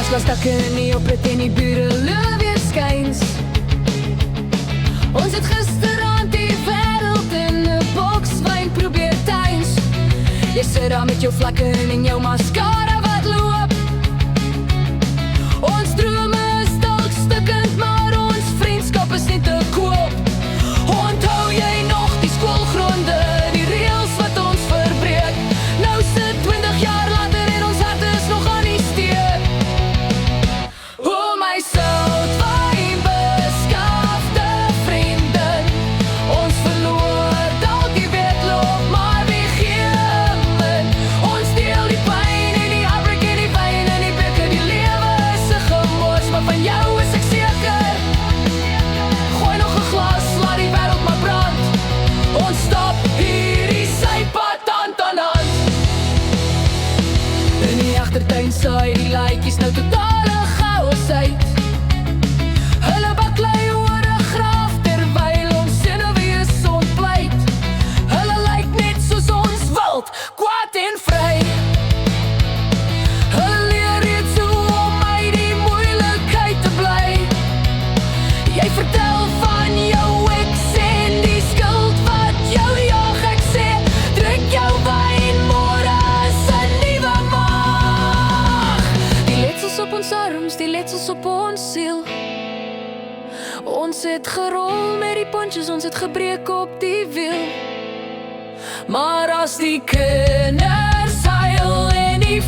Glastakke nie op het en die buurelui weer skyns. Ons het gisterand die wêreld in 'n boks wyn probeer tuins. Jy sit daar met jou vlakke en jou mascara wat loop. Ons drome is dalk stukkend, maar ons vriendskap is nie te koop. Onthou jy nog die skoolgronde, die reëls wat ons verbreek? Nou sit 20 jaar later en ons harte is nog aan die steek. O my soutwyn beskaafde vrienden, ons verloor dalk die wedloop, maar wie gee min? Ons deel die pyn en die heartbreak en die wyn en die beker. Die lewe is 'n gemors, maar van jou is ek seker. Gooi nog 'n glas, laat die wêreld maar brand. Ons stap hierdie sypad hand aan hand. In die agtertuin saai die laaitjies nou totale chaos uit. Hulle baklei oor 'n graf terwyl ons senuwees ontpleit. Hulle lyk net soos ons wild, kwaad en vry. Hulle leer reeds hoe om uit die moeilikheid te bly. Jy vertel van jou ex en die skuld wat jou jag. Ek sê, drink jou wyn, môre is 'n nuwe mag. Die letsels op ons arms, die letsels op ons siel. Ons het gerol met die pontjies, ons het gebreek op die wiel. Maar as die kinders huil en die